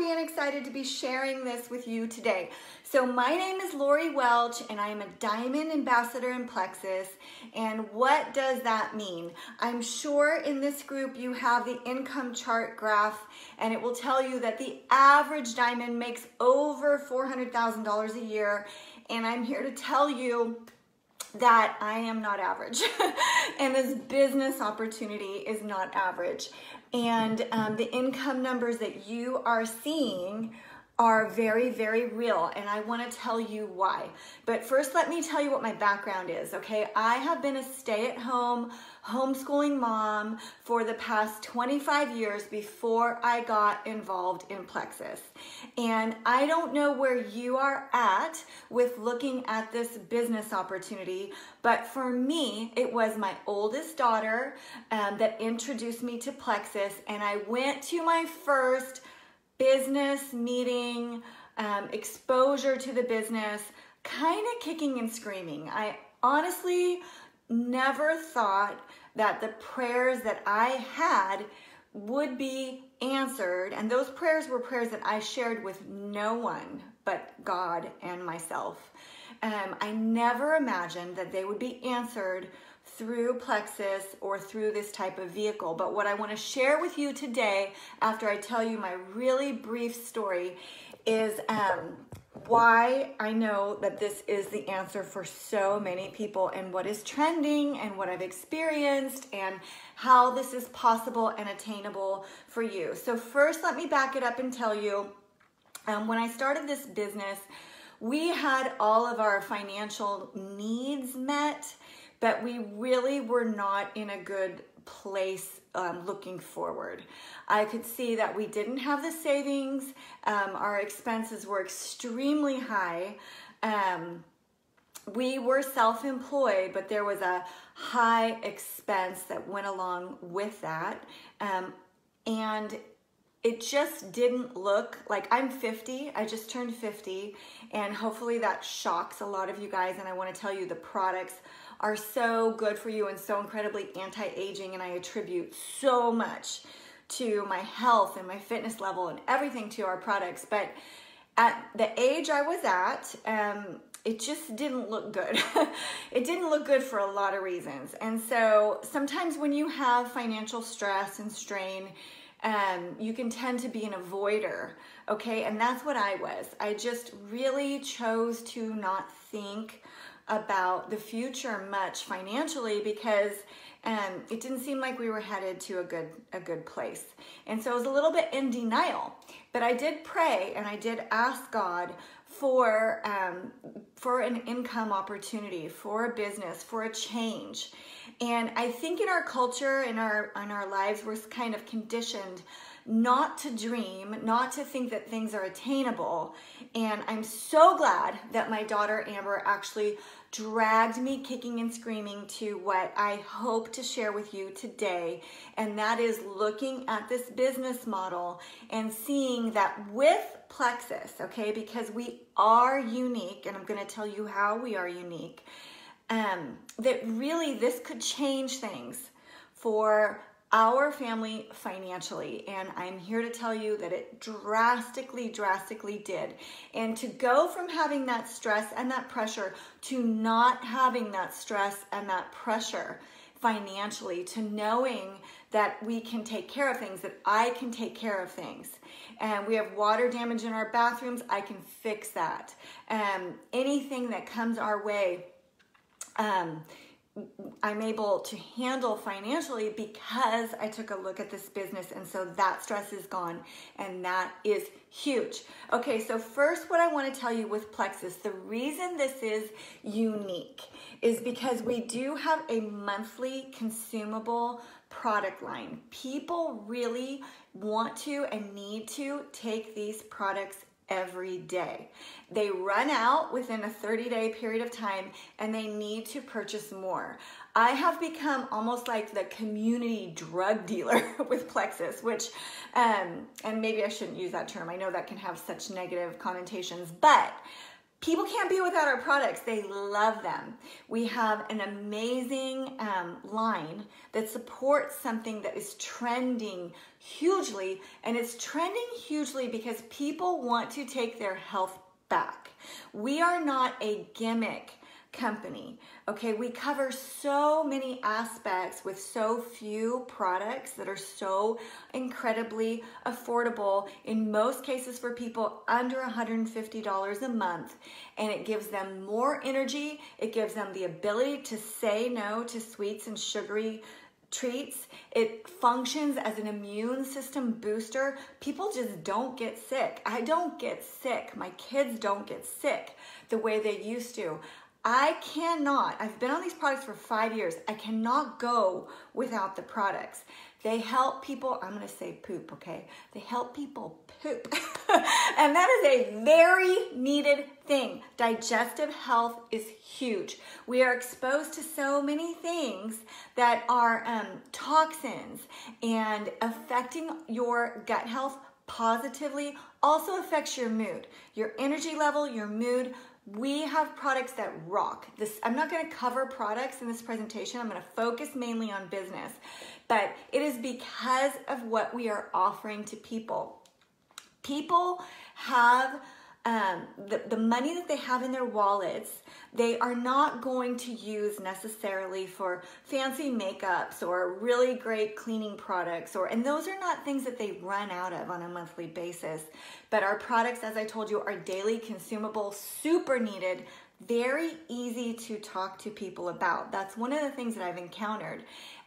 happy and excited to be sharing this with you today. So my name is Lori Welch and I am a Diamond Ambassador in Plexus. And what does that mean? I'm sure in this group you have the income chart graph and it will tell you that the average diamond makes over $400,000 a year. And I'm here to tell you that I am not average and this business opportunity is not average. And the income numbers that you are seeing are very, very real, and I want to tell you why. But first, let me tell you what my background is, okay? I have been a stay-at-home homeschooling mom for the past 25 years before I got involved in Plexus. And I don't know where you are at with looking at this business opportunity, but for me, it was my oldest daughter that introduced me to Plexus, and I went to my first business meeting, exposure to the business, kind of kicking and screaming. I honestly never thought that the prayers that I had would be answered. And those prayers were prayers that I shared with no one but God and myself. I never imagined that they would be answered through Plexus or through this type of vehicle. But what I want to share with you today, after I tell you my really brief story, is why I know that this is the answer for so many people and what is trending and what I've experienced and how this is possible and attainable for you. So first, let me back it up and tell you, when I started this business, we had all of our financial needs met, but we really were not in a good place looking forward. I could see that we didn't have the savings. Our expenses were extremely high. We were self-employed, but there was a high expense that went along with that. And it just didn't look like, I'm 50, I just turned 50, and hopefully that shocks a lot of you guys, and I want to tell you the products are so good for you and so incredibly anti-aging, and I attribute so much to my health and my fitness level and everything to our products. But at the age I was at, it just didn't look good. It didn't look good for a lot of reasons. And so sometimes when you have financial stress and strain, you can tend to be an avoider, okay? And that's what I was. I just really chose to not think about the future much financially because it didn't seem like we were headed to a good place. And so I was a little bit in denial, but I did pray and I did ask God for an income opportunity, for a business, for a change. And I think in our culture, in our lives, we're kind of conditioned not to dream, not to think that things are attainable. And I'm so glad that my daughter Amber actually dragged me kicking and screaming to what I hope to share with you today. And that is looking at this business model and seeing that with Plexus, okay, because we are unique, and I'm going to tell you how we are unique, that really this could change things for our family financially. And I'm here to tell you that it drastically did. And to go from having that stress and that pressure to not having that stress and that pressure financially, to knowing that we can take care of things, that I can take care of things. And we have water damage in our bathrooms, I can fix that. Anything that comes our way, I'm able to handle financially because I took a look at this business, and so that stress is gone, and that is huge. Okay, so first what I want to tell you with Plexus, the reason this is unique is because we do have a monthly consumable product line. People really want to and need to take these products every day. They run out within a 30-day period of time and they need to purchase more. I have become almost like the community drug dealer with Plexus, which, and maybe I shouldn't use that term. I know that can have such negative connotations, but People can't be without our products. They love them. We have an amazing line that supports something that is trending hugely, and it's trending hugely because people want to take their health back. We are not a gimmick company, okay? We cover so many aspects with so few products that are so incredibly affordable, in most cases for people under $150 a month, and it gives them more energy. It gives them the ability to say no to sweets and sugary treats. It functions as an immune system booster. People just don't get sick. I don't get sick. My kids don't get sick the way they used to. I've been on these products for 5 years. I cannot go without the products. They help people, I'm going to say poop, okay? They help people poop. And that is a very needed thing. Digestive health is huge. We are exposed to so many things that are toxins, and affecting your gut health positively also affects your mood, your energy level, your mood. We have products that rock. I'm not going to cover products in this presentation. I'm going to focus mainly on business, but it is because of what we are offering to people. People have the money that they have in their wallets. They are not going to use necessarily for fancy makeups or really great cleaning products, and those are not things that they run out of on a monthly basis. But our products, as I told you, are daily consumable, super needed, very easy to talk to people about. That's one of the things that I've encountered.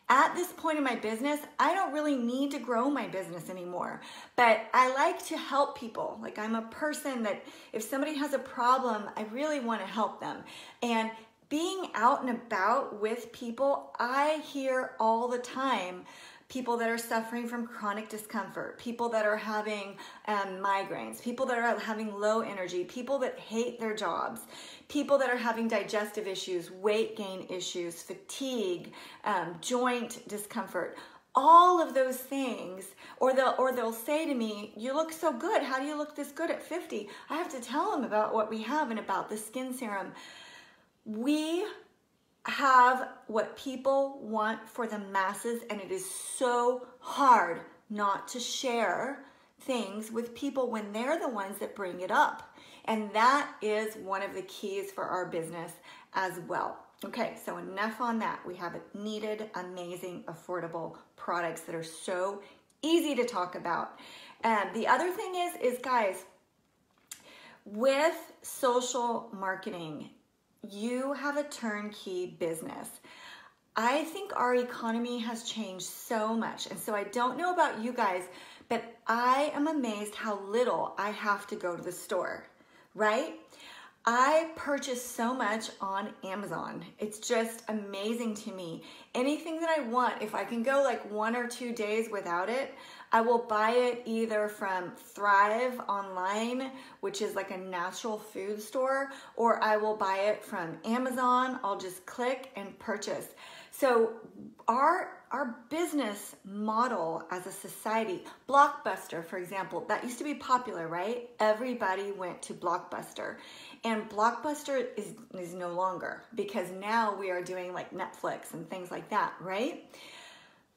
At this point in my business, I don't really need to grow my business anymore, but I like to help people. Like, I'm a person that if somebody has a problem, I really want to help them. And being out and about with people, I hear all the time people that are suffering from chronic discomfort, people that are having migraines, people that are having low energy, people that hate their jobs, people that are having digestive issues, weight gain issues, fatigue, joint discomfort, all of those things. Or they'll say to me, "You look so good. How do you look this good at 50?" I have to tell them about what we have and about the skin serum. We have what people want for the masses, and it is so hard not to share things with people when they're the ones that bring it up. And that is one of the keys for our business as well. Okay, so enough on that. We have needed, amazing, affordable products that are so easy to talk about. The other thing is guys, with social marketing, you have a turnkey business. I think our economy has changed so much. And so I don't know about you guys, but I am amazed how little I have to go to the store, right? I purchase so much on Amazon. It's just amazing to me. Anything that I want, if I can go like 1 or 2 days without it, I will buy it either from Thrive Online, which is like a natural food store, or I will buy it from Amazon. I'll just click and purchase. So our business model as a society, Blockbuster, for example, that used to be popular, right? Everybody went to Blockbuster. And Blockbuster is no longer, because now we are doing like Netflix and things like that, right?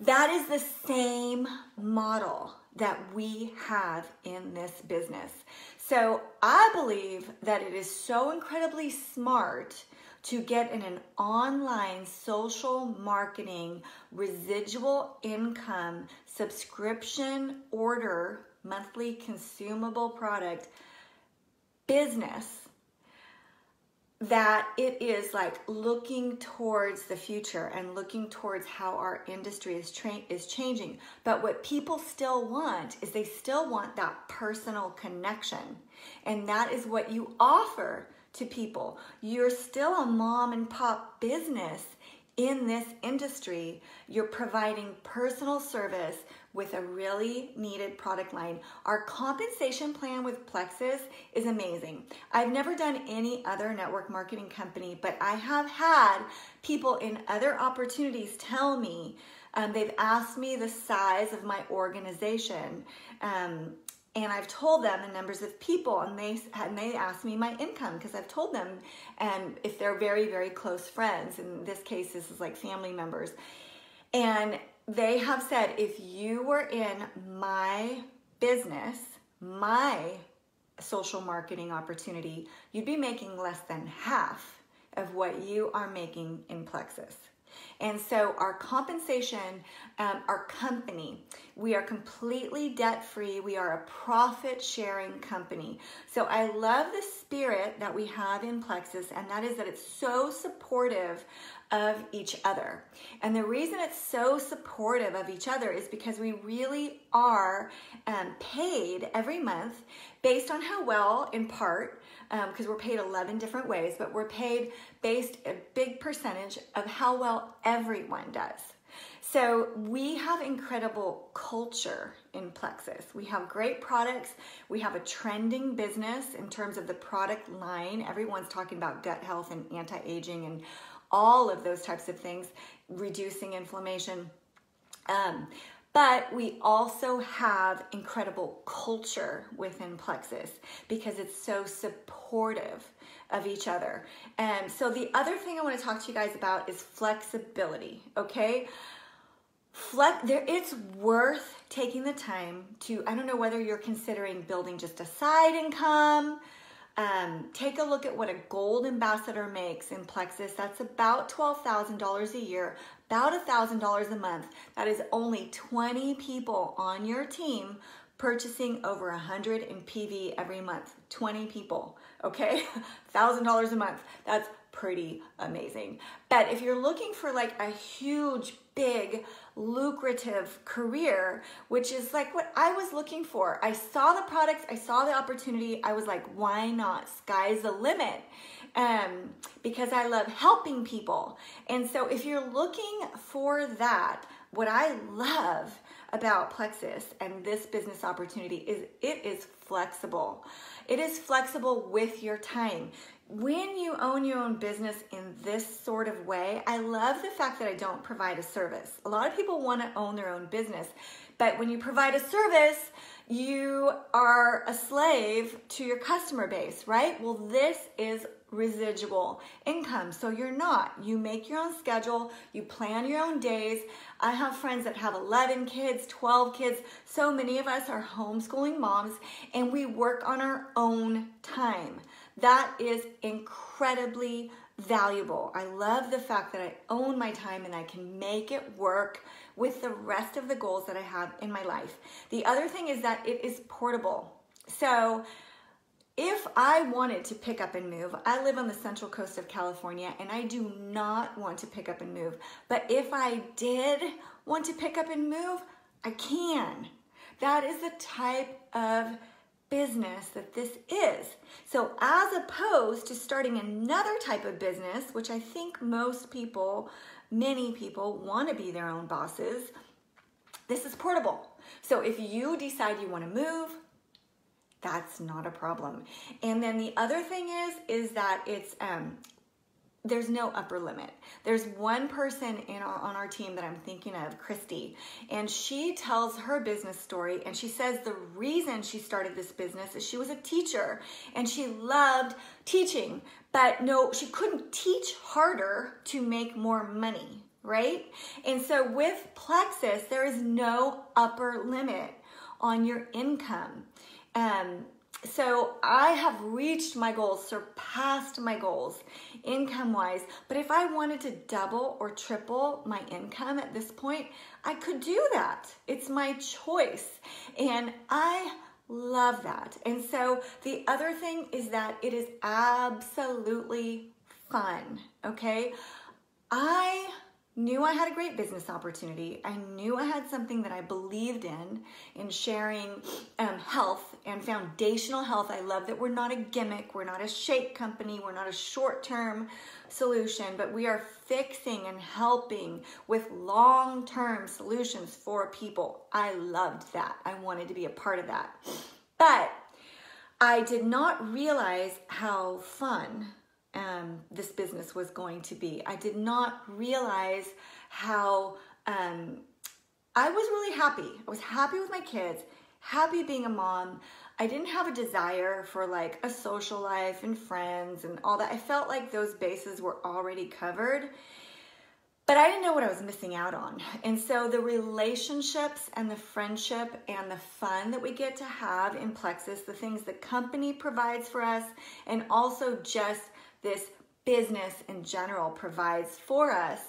That is the same model that we have in this business. So I believe that it is so incredibly smart to get in an online social marketing residual income subscription order monthly consumable product business, that it is like looking towards the future and looking towards how our industry is changing. But what people still want is they still want that personal connection. And that is what you offer to people. You're still a mom and pop business in this industry. You're providing personal service with a really needed product line. Our compensation plan with Plexus is amazing. I've never done any other network marketing company, but I have had people in other opportunities tell me, they've asked me the size of my organization, And I've told them the numbers of people, and they ask me my income, because I've told them, and if they're very, very close friends, in this case, this is like family members, and they have said, if you were in my business, my social marketing opportunity, you'd be making less than half of what you are making in Plexus. And so our compensation, our company, we are completely debt-free. We are a profit-sharing company. So I love the spirit that we have in Plexus, and that is that it's so supportive of each other. And the reason it's so supportive of each other is because we really are paid every month based on how well, in part, because we're paid 11 different ways, but we're paid based a big percentage of how well everyone does. So we have incredible culture in Plexus. We have great products. We have a trending business in terms of the product line. Everyone's talking about gut health and anti-aging and all of those types of things, reducing inflammation. But we also have incredible culture within Plexus because it's so supportive of each other. And so the other thing I want to talk to you guys about is flexibility, okay? It's worth taking the time to, I don't know whether you're considering building just a side income. Take a look at what a gold ambassador makes in Plexus. That's about $12,000 a year, about $1,000 a month. That is only 20 people on your team purchasing over 100 in PV every month. 20 people, okay? $1,000 a month. That's pretty amazing. But if you're looking for like a huge, big, lucrative career, which is like what I was looking for. I saw the products, I saw the opportunity. I was like, why not? Sky's the limit. Because I love helping people. And so if you're looking for that, what I love about Plexus and this business opportunity is it is flexible. It is flexible with your time. When you own your own business in this sort of way, I love the fact that I don't provide a service. A lot of people want to own their own business, but when you provide a service, you are a slave to your customer base, right? Well, this is residual income. So you're not. You make your own schedule. You plan your own days. I have friends that have 11 kids, 12 kids. So many of us are homeschooling moms, and we work on our own time. That is incredibly valuable. I love the fact that I own my time and I can make it work with the rest of the goals that I have in my life. The other thing is that it is portable. So if I wanted to pick up and move, I live on the central coast of California and I do not want to pick up and move. But if I did want to pick up and move, I can. That is the type of business that this is. So as opposed to starting another type of business, which I think most people, many people want to be their own bosses, this is portable. So if you decide you want to move, that's not a problem. And then the other thing is that it's there's no upper limit. There's one person on our team that I'm thinking of, Christy, and she tells her business story, and she says the reason she started this business is she was a teacher and she loved teaching, but no, she couldn't teach harder to make more money, right? And so with Plexus, there is no upper limit on your income. So I have reached my goals, surpassed my goals income-wise, but if I wanted to double or triple my income at this point, I could do that. It's my choice, and I love that. And so the other thing is that it is absolutely fun, okay? I knew I had a great business opportunity. I knew I had something that I believed in sharing health and foundational health. I love that we're not a gimmick. We're not a shake company. We're not a short-term solution, but we are fixing and helping with long-term solutions for people. I loved that. I wanted to be a part of that. But I did not realize how fun this business was going to be. I did not realize how I was really happy. I was happy with my kids, happy being a mom. I didn't have a desire for like a social life and friends and all that. I felt like those bases were already covered, but I didn't know what I was missing out on. And so the relationships and the friendship and the fun that we get to have in Plexus, the things the company provides for us, and also just this business in general provides for us,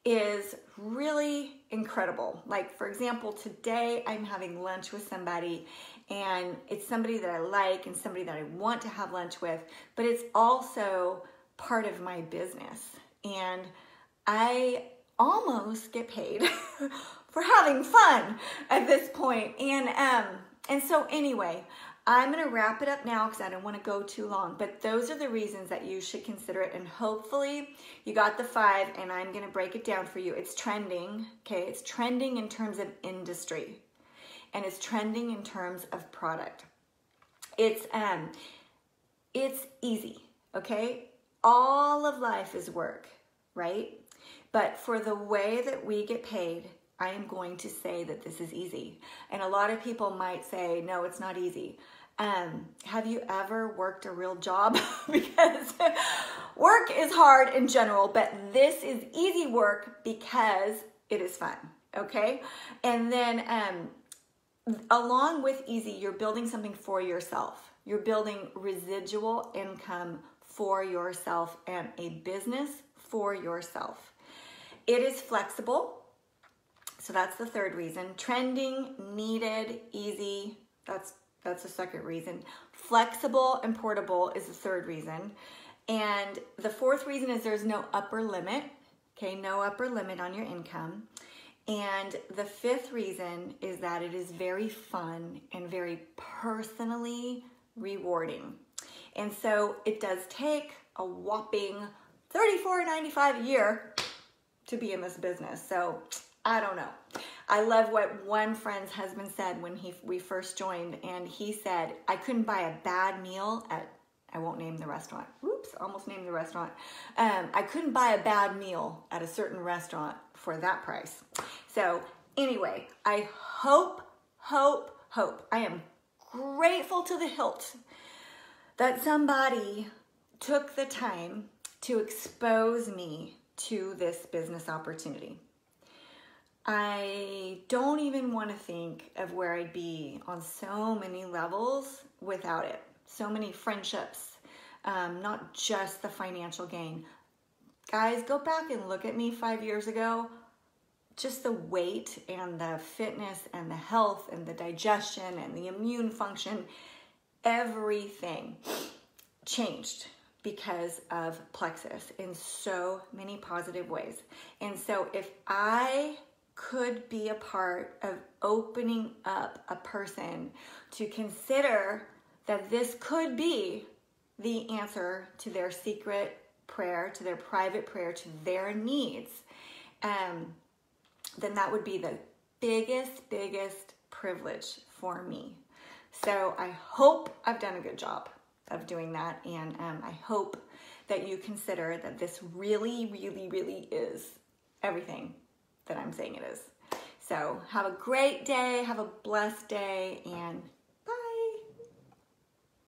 is really incredible. Like, for example, today I'm having lunch with somebody, and it's somebody that I like and somebody that I want to have lunch with, but it's also part of my business. And I almost get paid for having fun at this point. And so anyway, I'm going to wrap it up now because I don't want to go too long, but those are the reasons that you should consider it. And hopefully you got the 5, and I'm going to break it down for you. It's trending. Okay. It's trending in terms of industry, and it's trending in terms of product. It's easy. Okay. All of life is work, right? But for the way that we get paid, I am going to say that this is easy. And a lot of people might say, no, it's not easy. Have you ever worked a real job? Because work is hard in general, but this is easy work because it is fun, okay? And then along with easy, you're building something for yourself. You're building residual income for yourself and a business for yourself. It is flexible. So that's the third reason. Trending, needed, easy. That's the second reason. Flexible and portable is the third reason. And the fourth reason is there's no upper limit. Okay, no upper limit on your income. And the fifth reason is that it is very fun and very personally rewarding. And so it does take a whopping $34.95 a year to be in this business. So I don't know. I love what one friend's husband said when we first joined, and he said, I couldn't buy a bad meal at, I won't name the restaurant. Oops, almost named the restaurant. I couldn't buy a bad meal at a certain restaurant for that price. So anyway, I hope, I am grateful to the hilt that somebody took the time to expose me to this business opportunity. I don't even want to think of where I'd be on so many levels without it. So many friendships, not just the financial gain. Guys, go back and look at me 5 years ago. Just the weight and the fitness and the health and the digestion and the immune function, everything changed because of Plexus in so many positive ways. And so if I could be a part of opening up a person to consider that this could be the answer to their secret prayer, to their private prayer, to their needs, then that would be the biggest privilege for me. So I hope I've done a good job of doing that, and I hope that you consider that this really is everything that I'm saying it is. So have a great day, have a blessed day, and